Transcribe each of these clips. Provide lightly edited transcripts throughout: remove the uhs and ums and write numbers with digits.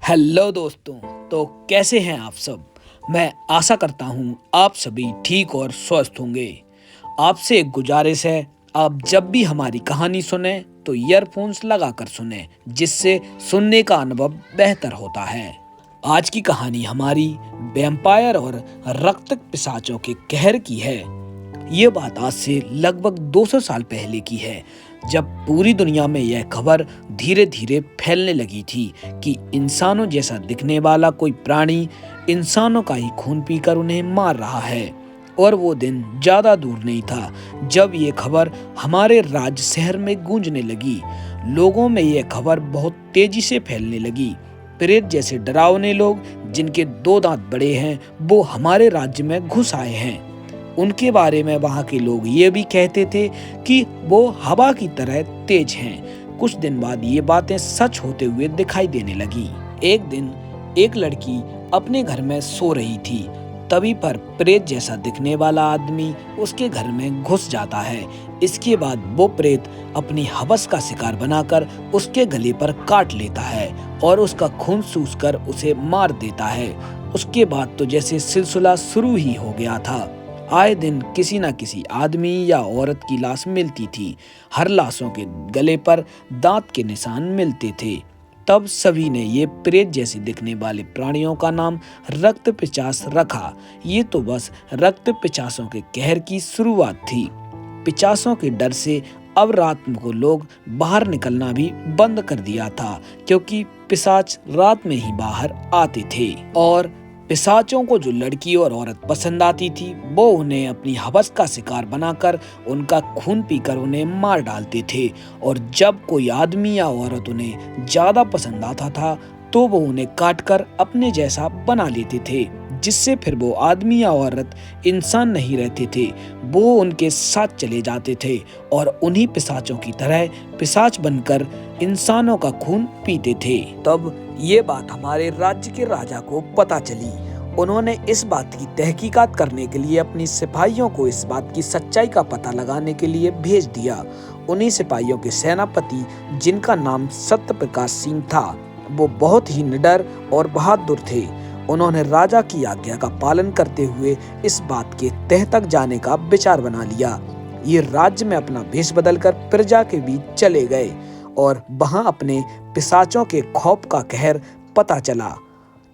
Hello दोस्तों। तो कैसे हैं आप सब। मैं आशा करता हूँ आप सभी ठीक और स्वस्थ होंगे। आपसे एक गुजारिश है, आप जब भी हमारी कहानी सुने तो ईयरफोन्स लगाकर सुने, जिससे सुनने का अनुभव बेहतर होता है। आज की कहानी हमारी वैम्पायर और रक्त पिशाचों के कहर की है। ये बात आज से लगभग 200 साल पहले की है, जब पूरी दुनिया में यह खबर धीरे धीरे फैलने लगी थी कि इंसानों जैसा दिखने वाला कोई प्राणी इंसानों का ही खून पीकर उन्हें मार रहा है। और वो दिन ज्यादा दूर नहीं था जब ये खबर हमारे राज्य शहर में गूंजने लगी। लोगों में यह खबर बहुत तेजी से फैलने लगी। प्रेत जैसे डरावने लोग जिनके 2 दांत बड़े हैं, वो हमारे राज्य में घुस आए हैं। उनके बारे में वहाँ के लोग ये भी कहते थे कि वो हवा की तरह तेज हैं। कुछ दिन बाद ये बातें सच होते हुए दिखाई देने लगी। एक दिन एक लड़की अपने घर में सो रही थी, तभी पर प्रेत जैसा दिखने वाला आदमी उसके घर में घुस जाता है। इसके बाद वो प्रेत अपनी हवस का शिकार बनाकर उसके गले पर काट लेता है और उसका खून चूसकर उसे मार देता है। उसके बाद तो जैसे सिलसिला शुरू ही हो गया था। आए दिन किसी न किसी आदमी या औरत की लाश मिलती थी। हर लाशों के गले पर दांत के निशान मिलते थे। तब सभी ने ये प्रेत जैसे दिखने वाले प्राणियों का नाम रक्त पिशाच रखा। ये तो बस रक्त पिशाचों के कहर की शुरुआत थी। पिशाचों के डर से अब रात को लोग बाहर निकलना भी बंद कर दिया था, क्योंकि पिशाच रात में ही बाहर आते थे। और पिशाचों को जो लड़की और औरत पसंद आती थी, वो उन्हें अपनी हवस का शिकार बनाकर उनका खून पीकर उन्हें मार डालते थे। और जब कोई आदमी या औरत उन्हें ज्यादा पसंद आता था तो वो उन्हें काटकर अपने जैसा बना लेते थे, जिससे फिर वो आदमी या औरत इंसान नहीं रहते थे, वो उनके साथ चले जाते थे और उन्हीं पिशाचों की तरह पिशाच बनकर इंसानों का खून पीते थे। तब ये बात हमारे राज्य के राजा को पता चली। उन्होंने इस बात की तहकीकात करने के लिए अपनी सिपाहियों को इस बात की सच्चाई का पता लगाने के लिए भेज दिया। उन्हीं सिपाहियों के सेनापति, जिनका नाम सत्यप्रकाश सिंह था, वो बहुत ही निडर और बहादुर थे। उन्होंने राजा की आज्ञा का पालन करते हुए इस बात के तह तक जाने का विचार बना लिया। ये राज्य में अपना भेष बदलकर प्रजा के बीच चले गए और वहां अपने पिशाचों के खौफ का कहर पता चला।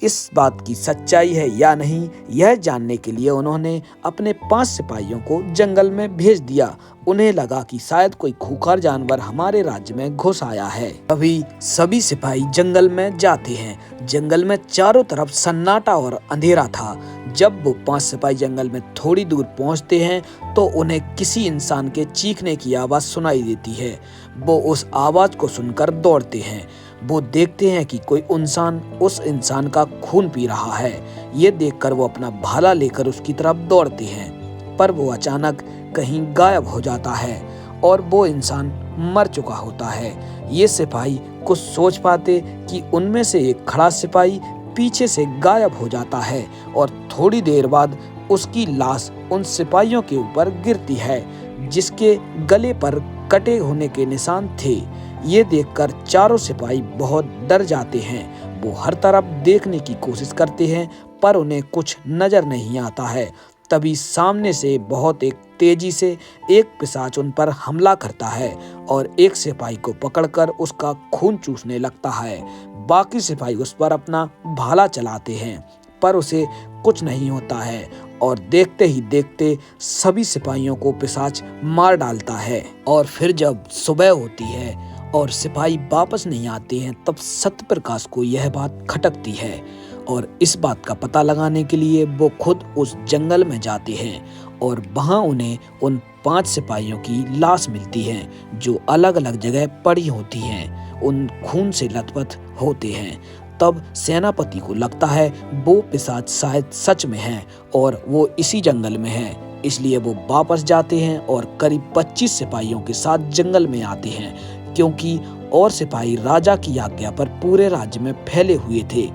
इस बात की सच्चाई है या नहीं, यह जानने के लिए उन्होंने अपने 5 सिपाहियों को जंगल में भेज दिया। उन्हें लगा कि शायद कोई खूंखार जानवर हमारे राज्य में घुस आया है। अभी सभी सिपाही जंगल में जाते हैं। जंगल में चारों तरफ सन्नाटा और अंधेरा था। जब वो 5 सिपाही जंगल में थोड़ी दूर पहुंचते हैं तो उन्हें किसी इंसान के चीखने की आवाज सुनाई देती है। वो उस आवाज को सुनकर दौड़ते हैं। वो देखते हैं कि कोई इंसान उस इंसान का खून पी रहा है। ये देखकर वो अपना भाला लेकर उसकी तरफ दौड़ते हैं, पर वो अचानक कहीं गायब हो जाता है और वो इंसान मर चुका होता है। ये सिपाही कुछ सोच पाते कि उनमें से एक खड़ा सिपाही पीछे से गायब हो जाता है और थोड़ी देर बाद उसकी लाश उन सिपाहियों के ऊपर गिरती है, जिसके गले पर कटे होने के निशान थे। ये देखकर चारों सिपाही बहुत डर जाते हैं। वो हर तरफ देखने की कोशिश करते हैं, पर उन्हें कुछ नजर नहीं आता है। तभी सामने से बहुत एक तेजी से एक पिशाच उन पर हमला करता है और एक सिपाही को पकड़कर उसका खून चूसने लगता है। बाकी सिपाही उस पर अपना भाला चलाते हैं, पर उसे कुछ नहीं होता है और देखते ही देखते सभी सिपाहियों को पिशाच मार डालता है। और फिर जब सुबह होती है और सिपाही वापस नहीं आते हैं, तब सत्यप्रकाश को यह बात खटकती है और इस बात का पता लगाने के लिए वो खुद उस जंगल में जाते हैं और वहां उन्हें उन 5 सिपाहियों की लाश मिलती है, जो अलग अलग जगह पड़ी होती हैं, उन खून से लथपथ होते हैं। तब सेनापति को लगता है वो पिशाच शायद सच में है और वो इसी जंगल में है। इसलिए वो वापस जाते हैं और करीब 25 सिपाहियों के साथ जंगल में आते हैं, क्योंकि और सिपाही राजा की आज्ञा पर पूरे राज्य में फैले हुए थे।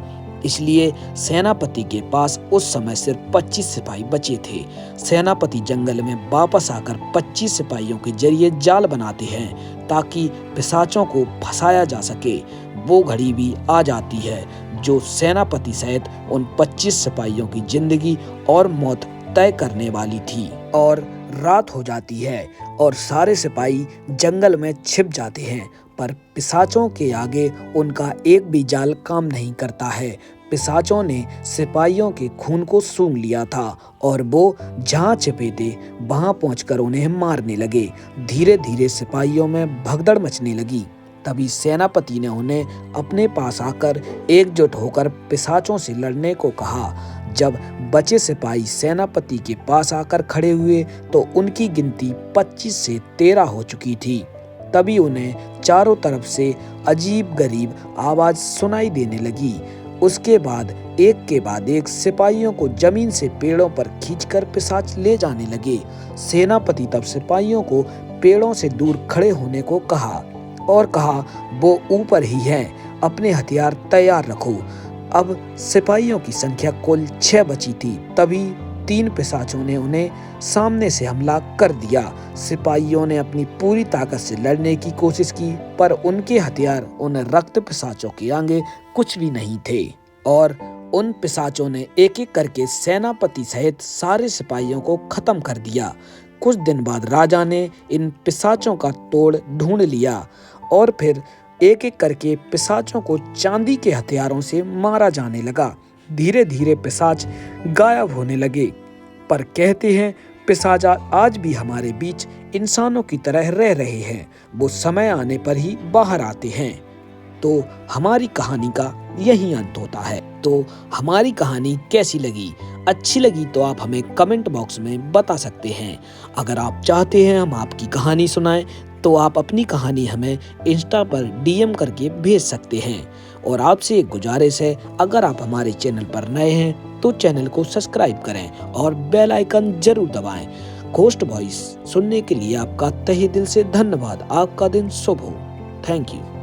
इसलिए सेनापति के पास उस समय सिर्फ 25 सिपाही बचे थे। सेनापति जंगल में वापस आकर 25 सिपाहियों के जरिए जाल बनाते हैं ताकि पिशाचों को फंसाया जा सके। वो घड़ी भी आ जाती है जो सेनापति सहित उन 25 सिपाहियों की जिंदगी और मौत तय करने वाली थी। और रात हो जाती है और सारे सिपाही जंगल में छिप जाते हैं, पर पिशाचों के आगे उनका एक भी जाल काम नहीं करता है। पिशाचों ने सिपाहियों के खून को सूंघ लिया था और वो जहाँ छिपे थे वहां पहुंचकर उन्हें मारने लगे। धीरे धीरे सिपाहियों में भगदड़ मचने लगी। तभी सेनापति ने उन्हें अपने पास आकर एकजुट होकर पिशाचों से लड़ने को कहा। जब बचे सिपाही सेनापति के पास आकर खड़े हुए तो उनकी गिनती 25 से 13 हो चुकी थी। तभी उन्हें चारों तरफ से अजीब गरीब आवाज सुनाई देने लगी। उसके बाद एक सिपाहियों को जमीन से पेड़ों पर खींचकर पिशाच ले जाने लगे। सेनापति तब सिपाहियों को पेड़ों से दूर खड़े होने को कहा और कहा, वो ऊपर ही है, अपने हथियार तैयार रखो। अब सिपाहियों की संख्या कुल 6 बची थी। तभी 3 पिशाचों ने उन्हें सामने से हमला कर दिया। सिपाहियों ने अपनी पूरी ताकत से लड़ने की कोशिश की, पर उनके हथियार उन रक्त पिशाचों के आगे कुछ भी नहीं थे और उन पिशाचों ने एक एक करके सेनापति सहित सारे सिपाहियों को खत्म कर दिया। कुछ दिन बाद राजा ने इन पिशाचों का तोड़ ढूंढ लिया और फिर एक एक करके पिशाचों को चांदी के हथियारों से मारा जाने लगा। धीरे धीरे पिशाच गायब होने लगे, पर कहते हैं पिशाच आज भी हमारे बीच इंसानों की तरह रह रहे हैं। वो समय आने पर ही बाहर आते हैं। तो हमारी कहानी का यही अंत होता है। तो हमारी कहानी कैसी लगी? अच्छी लगी तो आप हमें कमेंट बॉक्स में बता सकते हैं। अगर आप चाहते हैं हम आपकी कहानी सुनाएं तो आप अपनी कहानी हमें इंस्टा पर डीएम करके भेज सकते हैं। और आपसे एक गुजारिश है, अगर आप हमारे चैनल पर नए हैं तो चैनल को सब्सक्राइब करें और बेल आइकन जरूर दबाएं। घोस्ट वॉइस सुनने के लिए आपका तहे दिल से धन्यवाद। आपका दिन शुभ हो। Thank you.